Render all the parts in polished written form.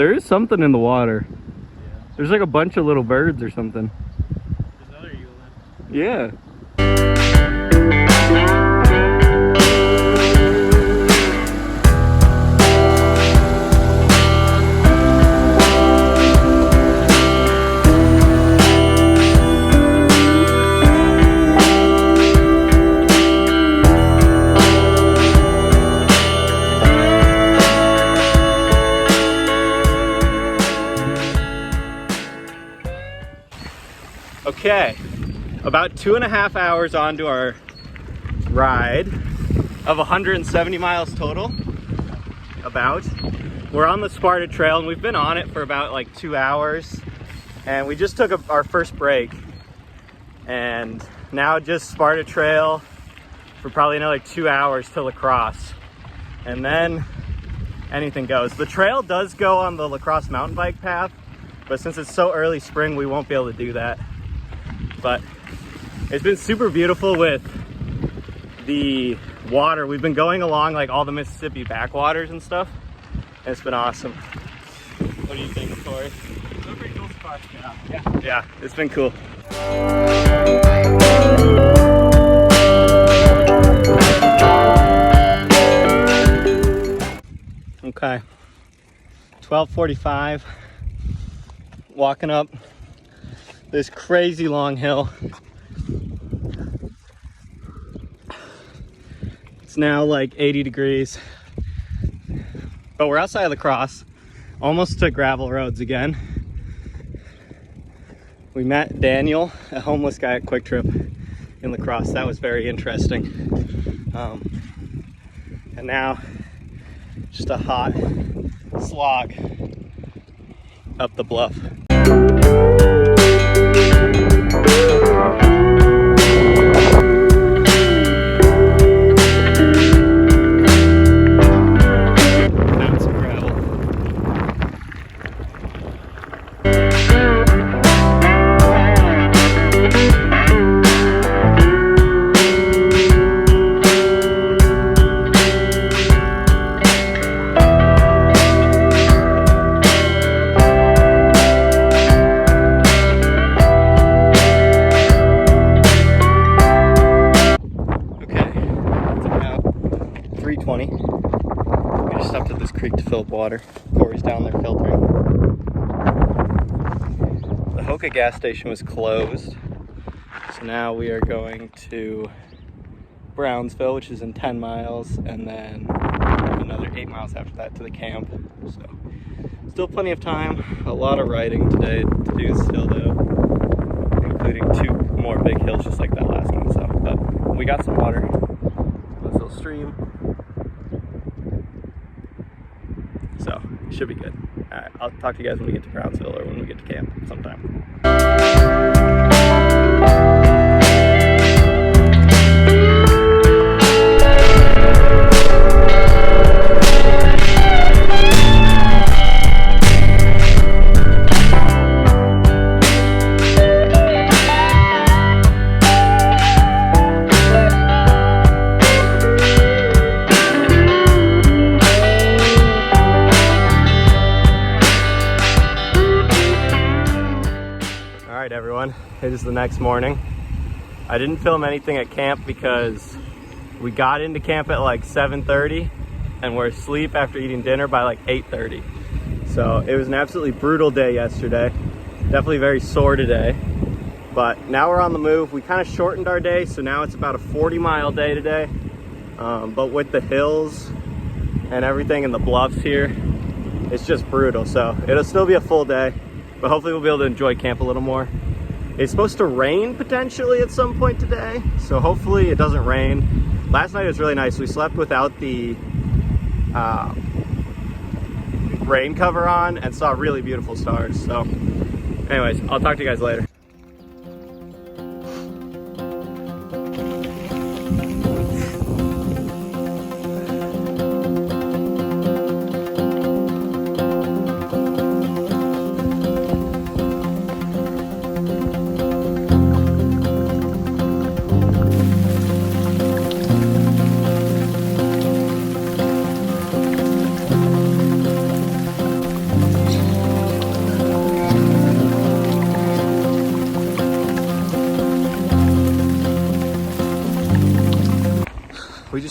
there is something in the water. Yeah. There's like a bunch of little birds or something. There's another eagle then. Yeah. Okay, about 2.5 hours onto our ride of 170 miles total. We're on the Sparta Trail and we've been on it for about like 2 hours, and we just took our first break, and now just Sparta Trail for probably another 2 hours to La Crosse, and then anything goes. The trail does go on the La Crosse mountain bike path, but since it's so early spring, we won't be able to do that. But it's been super beautiful with the water. We've been going along like all the Mississippi backwaters and stuff, and it's been awesome. What do you think, Corey? It's a pretty cool spot. Yeah, it's been cool. Okay, 12:45, walking up this crazy long hill. It's now like 80 degrees, but we're outside of La Crosse, almost to gravel roads again. We met Daniel, a homeless guy at Quick Trip in La Crosse. That was very interesting. And now just a hot slog up the bluff. Water. Corey's down there filtering. The Hoka gas station was closed, so now we are going to Brownsville, which is in 10 miles, and then another 8 miles after that to the camp. So still plenty of time. A lot of riding today to do still though, including 2 more big hills just like that last one. So, but we got some water. Nice little stream. So, should be good. All right, I'll talk to you guys when we get to Brownsville or when we get to camp sometime. It is the next morning. I didn't film anything at camp because we got into camp at like 7:30 and we're asleep after eating dinner by like 8:30. So it was an absolutely brutal day yesterday. Definitely very sore today. But now we're on the move. We kind of shortened our day, so now it's about a 40-mile day today. But with the hills and everything and the bluffs here, it's just brutal. So it'll still be a full day, but hopefully we'll be able to enjoy camp a little more. It's supposed to rain potentially at some point today, so hopefully it doesn't rain. Last night it was really nice. We slept without the rain cover on and saw really beautiful stars. So anyways, I'll talk to you guys later.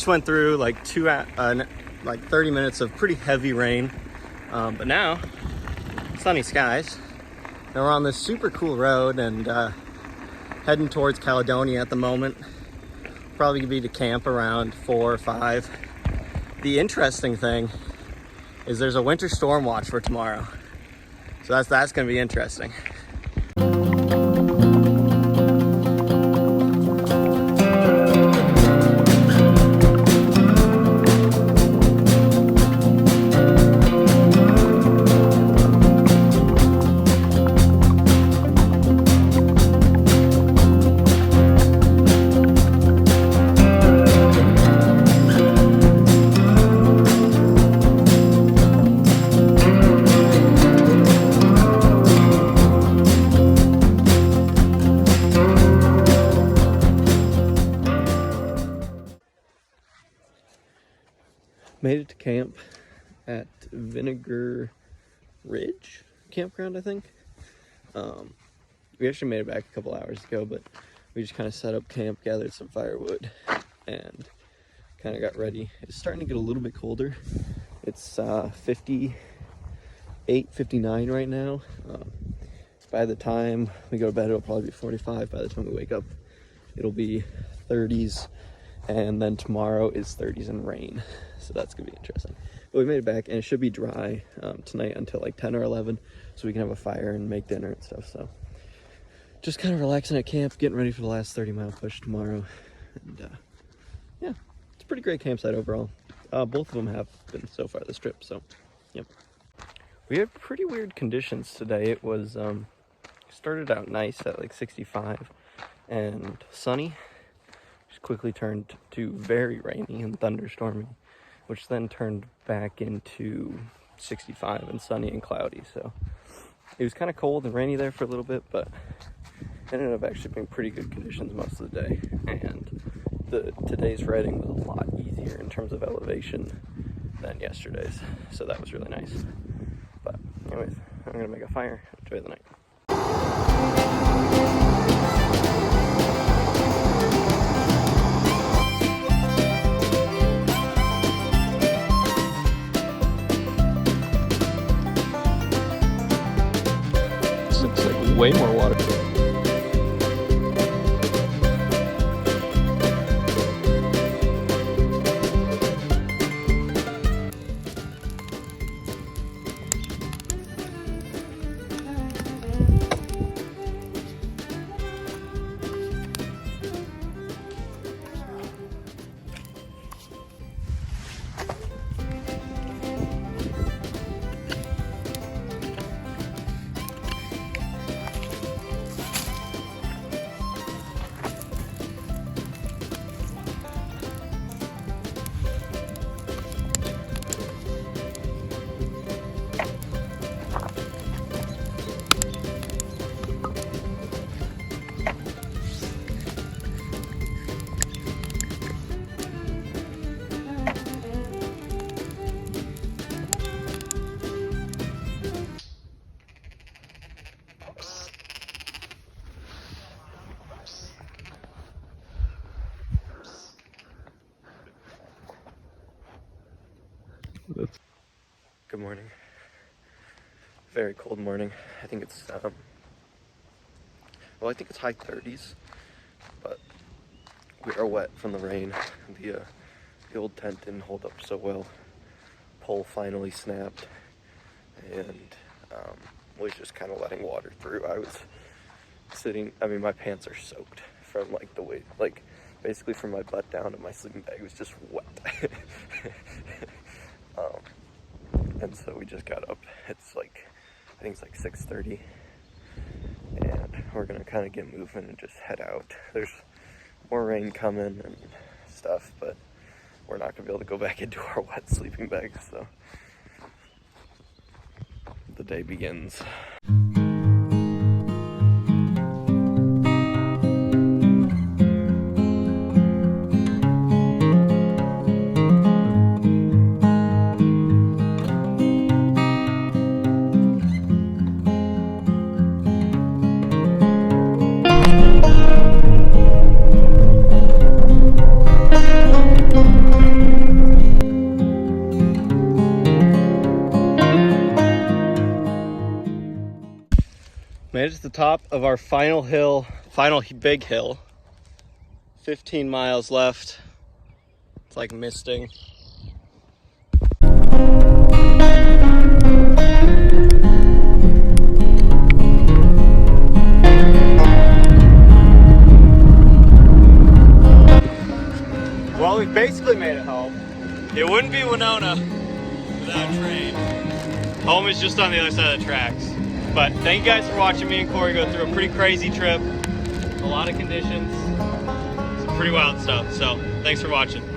just went through like 30 minutes of pretty heavy rain, but now sunny skies. Now we're on this super cool road and heading towards Caledonia at the moment. Probably gonna be to camp around 4 or 5. The interesting thing is there's a winter storm watch for tomorrow, so that's gonna be interesting. Made it to camp at Vinegar Ridge campground, I think. We actually made it back a couple hours ago, but we just kind of set up camp, gathered some firewood, and kind of got ready. It's starting to get a little bit colder. It's 58, 59 right now. By the time we go to bed, it'll probably be 45. By the time we wake up, it'll be 30s. And then tomorrow is 30s and rain, so that's gonna be interesting. But we made it back, and it should be dry tonight until like 10 or 11, so we can have a fire and make dinner and stuff. So just kind of relaxing at camp, getting ready for the last 30-mile push tomorrow. And yeah, it's a pretty great campsite overall. Both of them have been so far this trip, so yep. We had pretty weird conditions today. It was started out nice at like 65 and sunny. Quickly turned to very rainy and thunderstormy, which then turned back into 65 and sunny and cloudy. So it was kind of cold and rainy there for a little bit, but it ended up actually being pretty good conditions most of the day. And today's riding was a lot easier in terms of elevation than yesterday's, so that was really nice. But anyways, I'm gonna make a fire. Enjoy the night. Way more water. Good morning. Very cold morning. I think it's well, I think it's high 30s, but we are wet from the rain. The old tent didn't hold up so well. Pole finally snapped, and was just kind of letting water through. I was sitting. I mean, my pants are soaked from like the way, like basically from my butt down to my sleeping bag was just wet. And so we just got up. It's like, I think it's like 6:30, and we're gonna kind of get moving and just head out. There's more rain coming and stuff, but we're not gonna be able to go back into our wet sleeping bags, so the day begins. Made it to the top of our final hill, final big hill. 15 miles left. It's like misting. Well, we've basically made it home. It wouldn't be Winona without a train. Home is just on the other side of the tracks. But thank you guys for watching me and Corey go through a pretty crazy trip. A lot of conditions. Some pretty wild stuff. So thanks for watching.